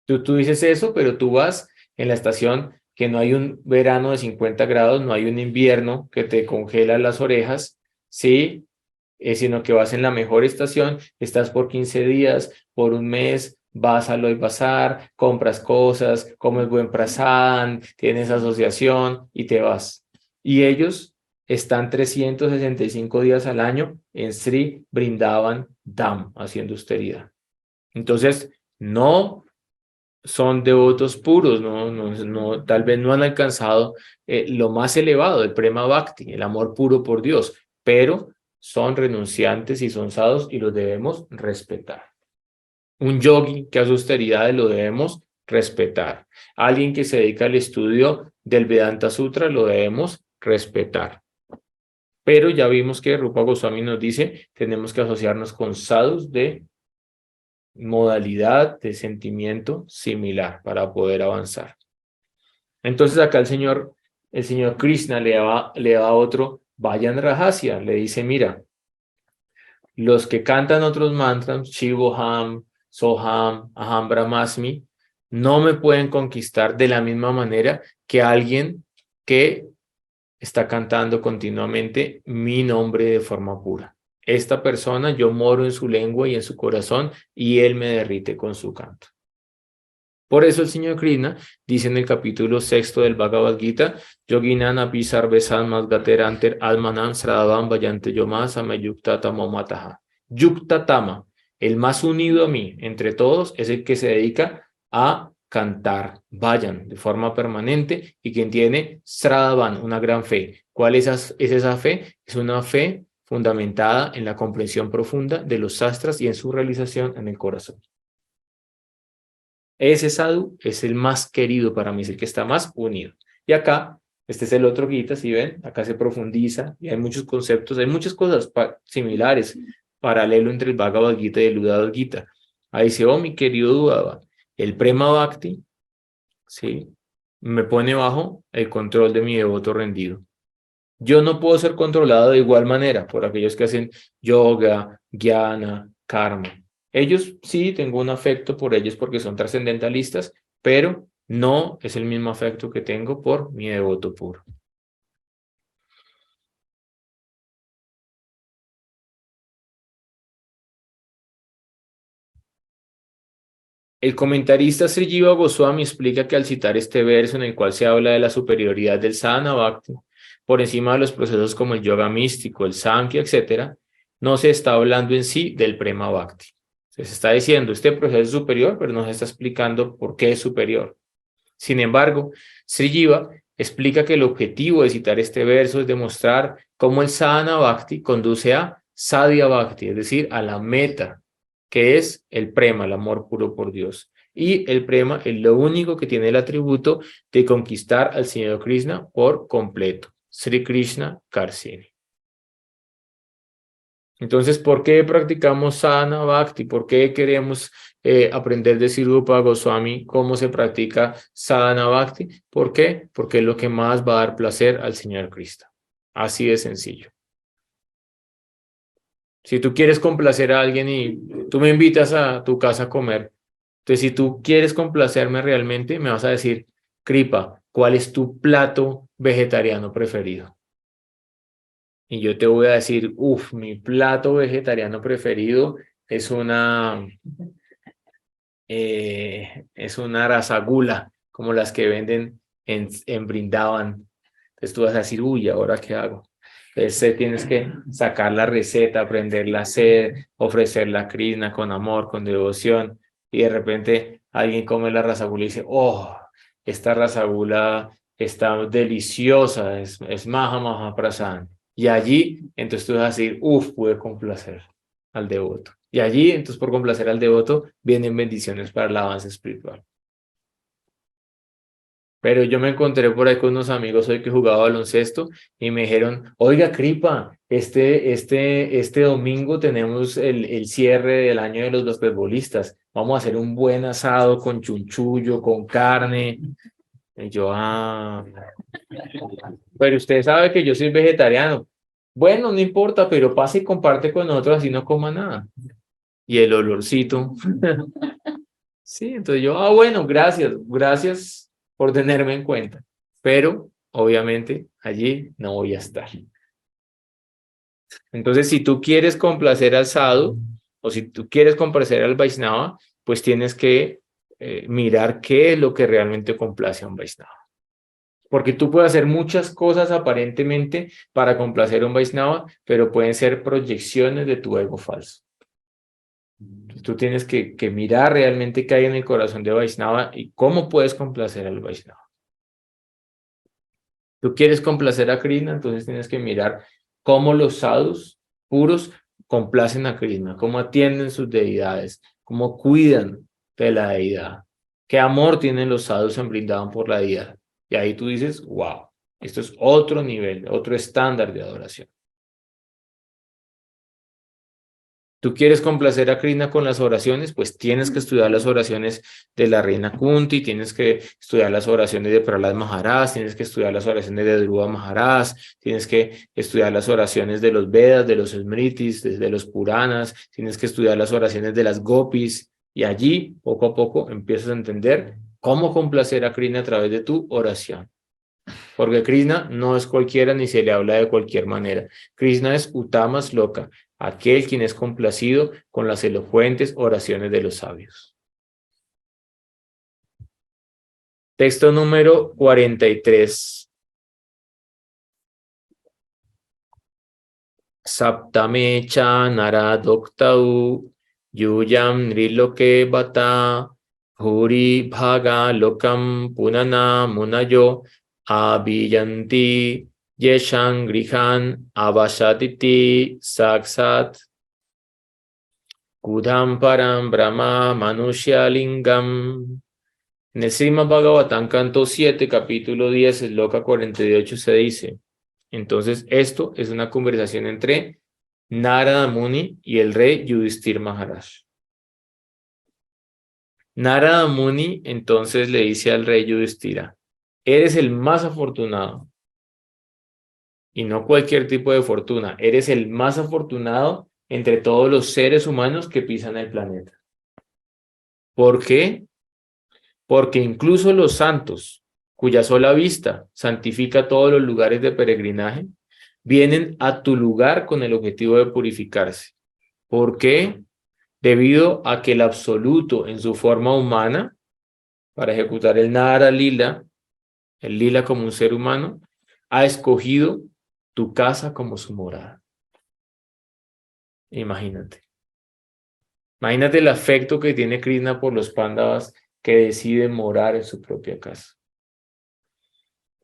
Tú dices eso, pero tú vas en la estación que no hay un verano de 50 grados, no hay un invierno que te congela las orejas, ¿sí? Sino que vas en la mejor estación, estás por 15 días, por un mes, vas a Loy Bazar, compras cosas, comes buen prasad, tienes asociación y te vas. Y ellos están 365 días al año en Sri Vrindavan Dham haciendo austeridad. Entonces, no son devotos puros, tal vez no han alcanzado lo más elevado, el prema bhakti, el amor puro por Dios, pero son renunciantes y son sadhus y los debemos respetar. Un yogi que hace austeridades lo debemos respetar. Alguien que se dedica al estudio del Vedanta Sutra lo debemos respetar. Pero ya vimos que Rupa Goswami nos dice, tenemos que asociarnos con sadhus de modalidad, de sentimiento similar para poder avanzar. Entonces acá el señor Krishna le da otro Vayan Rahasya, le dice, mira, los que cantan otros mantras, Shivoham, Soham, Aham Brahmasmi, no me pueden conquistar de la misma manera que alguien que está cantando continuamente mi nombre de forma pura. Esta persona, yo moro en su lengua y en su corazón y él me derrite con su canto. Por eso el señor Krishna dice en el capítulo 6 del Bhagavad Gita, Yoginan api sarvesan masgateranter almanan sradavam vayante yomasame yuktatamo mataha. Yuktatama, el más unido a mí entre todos, es el que se dedica a cantar vayan de forma permanente y quien tiene sradavan, una gran fe. ¿Cuál es esa fe? Es una fe fundamentada en la comprensión profunda de los sastras y en su realización en el corazón. Ese sadhu es el más querido para mí, es el que está más unido. Y acá, este es el otro Gita, si ven, acá se profundiza y hay muchos conceptos, hay muchas cosas similares, paralelo entre el Bhagavad Gita y el Uddhava Gita. Ahí dice, oh mi querido Uddhava, el Prema Bhakti, ¿sí? Me pone bajo el control de mi devoto rendido. Yo no puedo ser controlado de igual manera por aquellos que hacen yoga, jnana, karma. Ellos sí, tengo un afecto por ellos porque son trascendentalistas, pero no es el mismo afecto que tengo por mi devoto puro. El comentarista Sri Jiva Goswami explica que al citar este verso en el cual se habla de la superioridad del sadhana bhakti por encima de los procesos como el yoga místico, el samkhya, etc., no se está hablando en sí del prema bhakti. Se está diciendo, este proceso es superior, pero no se está explicando por qué es superior. Sin embargo, Sri Jiva explica que el objetivo de citar este verso es demostrar cómo el sadhana bhakti conduce a sadhya bhakti, es decir, a la meta, que es el prema, el amor puro por Dios. Y el prema es lo único que tiene el atributo de conquistar al Señor Krishna por completo. Sri Krishna Karsini. Entonces, ¿por qué practicamos sadhana bhakti? ¿Por qué queremos aprender de Sri Rupa Goswami cómo se practica sadhana bhakti? ¿Por qué? Porque es lo que más va a dar placer al Señor Krishna. Así de sencillo. Si tú quieres complacer a alguien y tú me invitas a tu casa a comer, entonces si tú quieres complacerme realmente, me vas a decir, Kripa, ¿cuál es tu plato vegetariano preferido? Y yo te voy a decir, mi plato vegetariano preferido es una rasagula, como las que venden en Brindavan. Entonces tú vas a decir, ¿ahora qué hago? Entonces tienes que sacar la receta, aprenderla a hacer, ofrecerla a Krishna con amor, con devoción. Y de repente alguien come la rasagula y dice, esta rasagula está deliciosa, es Maha Maha Prasad. Y allí, entonces tú vas a decir, pude complacer al devoto. Y allí, entonces por complacer al devoto, vienen bendiciones para el avance espiritual. Pero yo me encontré por ahí con unos amigos hoy que jugaba baloncesto y me dijeron, oiga, Kripa, este domingo tenemos el cierre del año de los basquetbolistas. Vamos a hacer un buen asado con chunchullo, con carne. Y yo, pero usted sabe que yo soy vegetariano. Bueno, no importa, pero pase y comparte con nosotros así no coma nada. Y el olorcito. Sí, entonces yo, bueno, gracias por tenerme en cuenta, pero obviamente allí no voy a estar. Entonces, si tú quieres complacer al sadhu o si tú quieres complacer al Vaishnava, pues tienes que mirar qué es lo que realmente complace a un Vaishnava. Porque tú puedes hacer muchas cosas aparentemente para complacer a un Vaishnava, pero pueden ser proyecciones de tu ego falso. Tú tienes que mirar realmente qué hay en el corazón de Vaishnava y cómo puedes complacer al Vaishnava. Tú quieres complacer a Krishna, entonces tienes que mirar cómo los sadhus puros complacen a Krishna, cómo atienden sus deidades, cómo cuidan de la deidad, qué amor tienen los sadhus en Vrindavan por la deidad. Y ahí tú dices, wow, esto es otro nivel, otro estándar de adoración. ¿Tú quieres complacer a Krishna con las oraciones? Pues tienes que estudiar las oraciones de la reina Kunti, tienes que estudiar las oraciones de Prahlad Maharaj, tienes que estudiar las oraciones de Dhruva Maharaj, tienes que estudiar las oraciones de los Vedas, de los Smritis, de los Puranas, tienes que estudiar las oraciones de las Gopis, y allí, poco a poco, empiezas a entender cómo complacer a Krishna a través de tu oración. Porque Krishna no es cualquiera ni se le habla de cualquier manera. Krishna es Uttama Sloka, aquel quien es complacido con las elocuentes oraciones de los sabios. Texto número 43. Saptame cha naradoktau yuyam nriloke bata Huri bhaga lokam punana munayo abhiyanti yeshang grihan avasatiti saksat kudam param brahma manushya lingam. En el Srimad Bhagavatam, canto 7, capítulo 10, esloka 48, se dice, entonces esto es una conversación entre Narada Muni y el rey Yudhishthira Maharaj. Narada Muni entonces le dice al rey Yudhishthira, eres el más afortunado, y no cualquier tipo de fortuna, eres el más afortunado entre todos los seres humanos que pisan el planeta. ¿Por qué? Porque incluso los santos, cuya sola vista santifica todos los lugares de peregrinaje, vienen a tu lugar con el objetivo de purificarse. ¿Por qué? Debido a que el absoluto en su forma humana, para ejecutar el Nara Lila, el Lila como un ser humano, ha escogido tu casa como su morada. Imagínate. Imagínate el afecto que tiene Krishna por los Pándavas que deciden morar en su propia casa.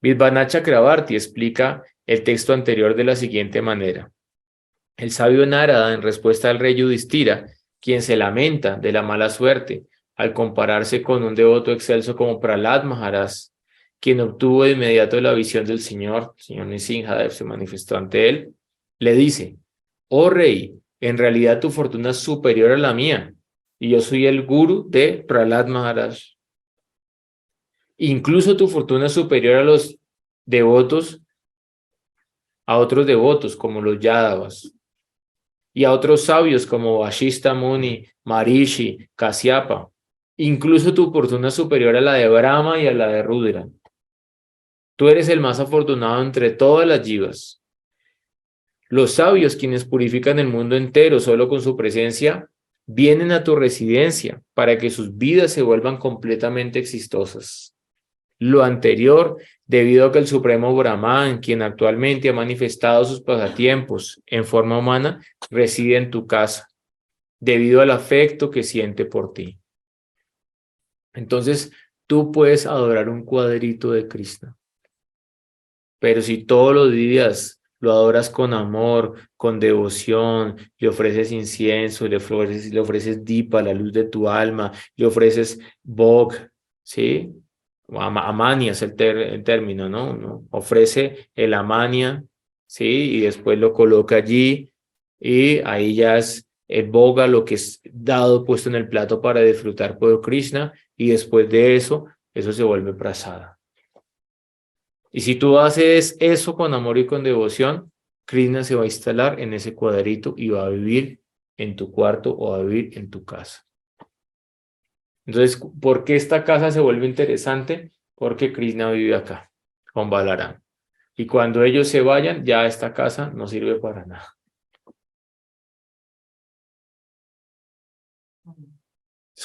Vidvana Chakrabarti explica el texto anterior de la siguiente manera. El sabio Narada, en respuesta al rey Yudhishthira, quien se lamenta de la mala suerte al compararse con un devoto excelso como Prahlad Maharaj, quien obtuvo de inmediato la visión del Señor, el señor Nrsimhadev se manifestó ante él, le dice: oh rey, en realidad tu fortuna es superior a la mía, y yo soy el guru de Prahlad Maharaj. Incluso tu fortuna es superior a los devotos, a otros devotos como los Yadavas, y a otros sabios como Vashishta Muni, Marishi, Kasyapa. Incluso tu fortuna es superior a la de Brahma y a la de Rudra. Tú eres el más afortunado entre todas las jivas. Los sabios, quienes purifican el mundo entero solo con su presencia, vienen a tu residencia para que sus vidas se vuelvan completamente exitosas. Lo anterior, debido a que el Supremo Brahman, quien actualmente ha manifestado sus pasatiempos en forma humana, reside en tu casa, debido al afecto que siente por ti. Entonces, tú puedes adorar un cuadrito de Krishna, pero si todos los días lo adoras con amor, con devoción, le ofreces incienso, le ofreces dipa, la luz de tu alma, le ofreces bhog, ¿sí? Amania es el término, ¿no? Ofrece el amania, ¿sí? Y después lo coloca allí y ahí ya es el boga, lo que es dado, puesto en el plato para disfrutar por Krishna, y después de eso, eso se vuelve prasada. Y si tú haces eso con amor y con devoción, Krishna se va a instalar en ese cuadrito y va a vivir en tu cuarto o va a vivir en tu casa. Entonces, ¿por qué esta casa se vuelve interesante? Porque Krishna vive acá, con Balarán. Y cuando ellos se vayan, ya esta casa no sirve para nada.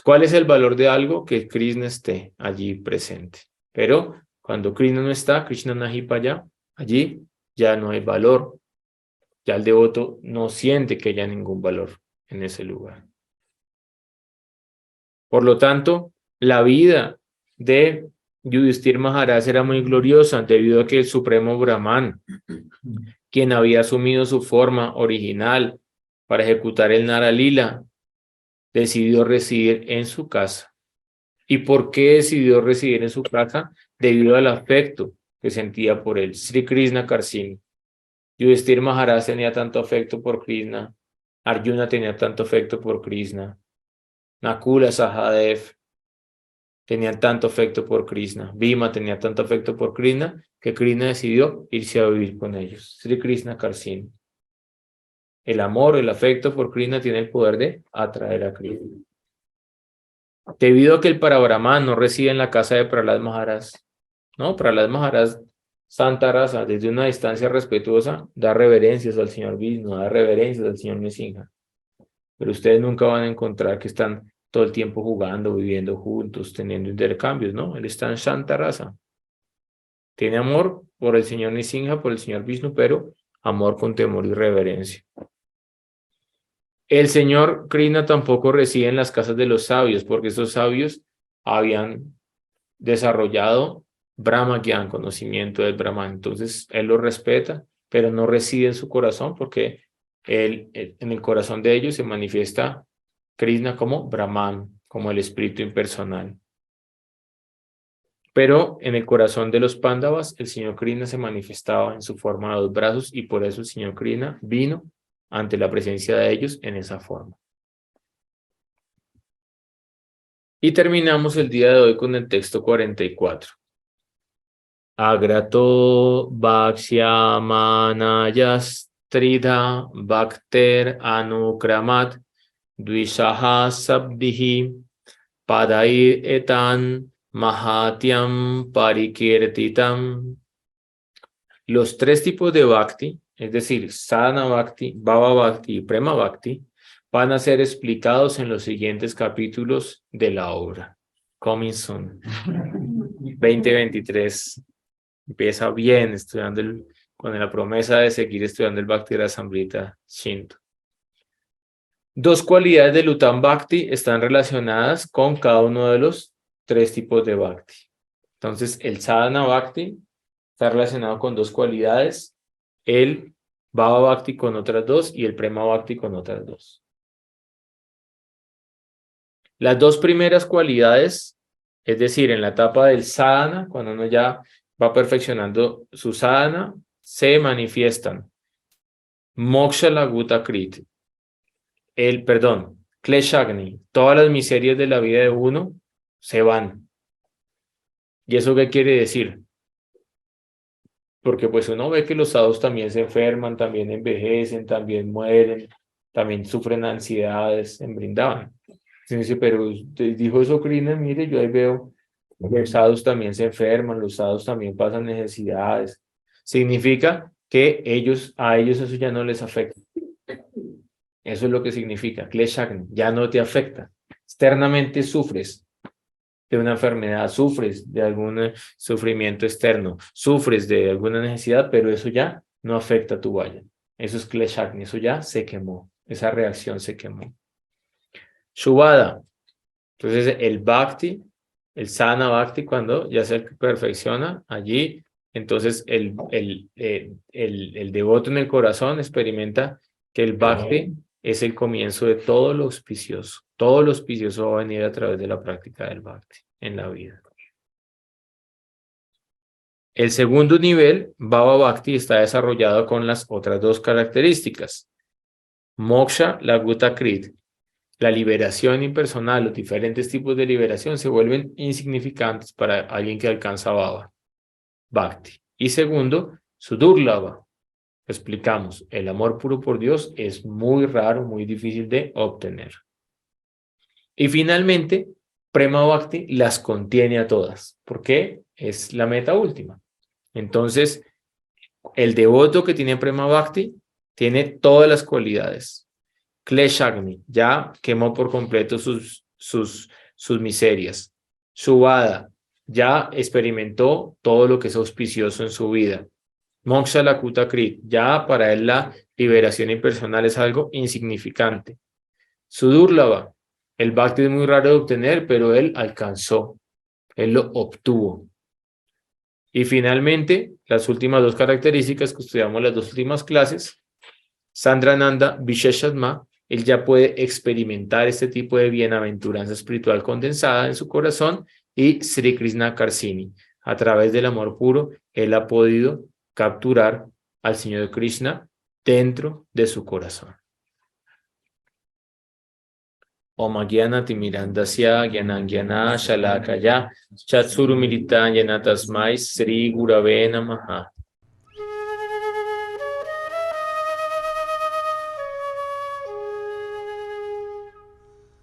¿Cuál es el valor de algo? Que Krishna esté allí presente. Pero cuando Krishna no está, Krishna nahi para allá, allí ya no hay valor. Ya el devoto no siente que haya ningún valor en ese lugar. Por lo tanto, la vida de Yudhishthira Maharaj era muy gloriosa debido a que el Supremo Brahman, quien había asumido su forma original para ejecutar el Nara Lila, decidió residir en su casa. ¿Y por qué decidió residir en su casa? Debido al afecto que sentía por él. Sri Krishna Karsini. Yudhishthira Maharaj tenía tanto afecto por Krishna. Arjuna tenía tanto afecto por Krishna. Nakula, Sahadev tenían tanto afecto por Krishna. Bhima tenía tanto afecto por Krishna que Krishna decidió irse a vivir con ellos. Sri Krishna Karsini. El amor, el afecto por Krishna tiene el poder de atraer a Krishna. Debido a que el Parabrahman no reside en la casa de Prahlad Maharaj, ¿no? Prahlad Maharaj, Santa Rasa, desde una distancia respetuosa, da reverencias al señor Vishnu, da reverencias al señor Nrsimha. Pero ustedes nunca van a encontrar que están todo el tiempo jugando, viviendo juntos, teniendo intercambios, ¿no? Él está en Santa Rasa. Tiene amor por el señor Nrsimha, por el señor Vishnu, pero amor con temor y reverencia. El señor Krishna tampoco reside en las casas de los sabios, porque esos sabios habían desarrollado Brahma Gyan, conocimiento del Brahman. Entonces, él lo respeta, pero no reside en su corazón, porque en el corazón de ellos se manifiesta Krishna como Brahman, como el espíritu impersonal. Pero en el corazón de los Pándavas, el señor Krishna se manifestaba en su forma de 2 brazos y por eso el señor Krishna vino ante la presencia de ellos en esa forma. Y terminamos el día de hoy con el texto 44. Agrato Bhaksyamanayastridha Bhakter Anukramat Dvishaha Sabdihi Padair Etan Mahatyam Parikirtitam. Los 3 tipos de Bhakti, es decir, Sadhana Bhakti, Bhava Bhakti y Prema Bhakti, van a ser explicados en los siguientes capítulos de la obra. Coming soon. 2023. Empieza bien estudiando con la promesa de seguir estudiando el Bhakti Rasamrita Shinto. 2 cualidades del Uttam Bhakti están relacionadas con cada uno de los 3 tipos de Bhakti. Entonces, el Sadhana Bhakti está relacionado con dos cualidades, el Bhava Bhakti con otras dos y el Prema Bhakti con otras dos. Las dos primeras cualidades, es decir, en la etapa del sadhana, cuando uno ya va perfeccionando su sadhana, se manifiestan Moksha Laguta Krit, Kleshagni, todas las miserias de la vida de uno se van. ¿Y eso qué quiere decir? Porque pues uno ve que los sadhus también se enferman, también envejecen, también mueren, también sufren ansiedades en Vrindavan. Se dice, pero usted dijo eso, Krishna, mire, yo ahí veo que los sadhus también se enferman, los sadhus también pasan necesidades. Significa que a ellos eso ya no les afecta. Eso es lo que significa, Kleshagni, ya no te afecta. Externamente sufres de una enfermedad, sufres de algún sufrimiento externo, sufres de alguna necesidad, pero eso ya no afecta a tu vaya. Eso es Kleshagni, eso ya se quemó, esa reacción se quemó. Shubhada, entonces el Bhakti, el Sadhana Bhakti, cuando ya se perfecciona allí, entonces el devoto en el corazón experimenta que el Bhakti es el comienzo de todo lo auspicioso. Todo lo auspicioso va a venir a través de la práctica del Bhakti en la vida. El segundo nivel, Bhava Bhakti, está desarrollado con las otras dos características. Moksha Laguta Krit. La liberación impersonal, los diferentes tipos de liberación se vuelven insignificantes para alguien que alcanza Bhava Bhakti. Y segundo, Sudurlava. Explicamos, el amor puro por Dios es muy raro, muy difícil de obtener. Y finalmente, Prema Bhakti las contiene a todas, porque es la meta última. Entonces, el devoto que tiene Prema Bhakti tiene todas las cualidades. Kleshagni ya quemó por completo sus miserias. Shubhada ya experimentó todo lo que es auspicioso en su vida. Moksha Lakuta Krit, ya para él la liberación impersonal es algo insignificante. Sudurlava, el Bhakti es muy raro de obtener, pero él alcanzó, él lo obtuvo. Y finalmente, las últimas dos características que estudiamos en las dos últimas clases, Sandrananda Visheshatma, él ya puede experimentar este tipo de bienaventuranza espiritual condensada en su corazón, y Sri Krishna Karsini, a través del amor puro, él ha podido capturar al Señor Krishna dentro de su corazón. Om Gyana Timirandasya Gyanangyana Shalakaya Chatsuru Milita Yanatasmai Sri Gurave Namaha.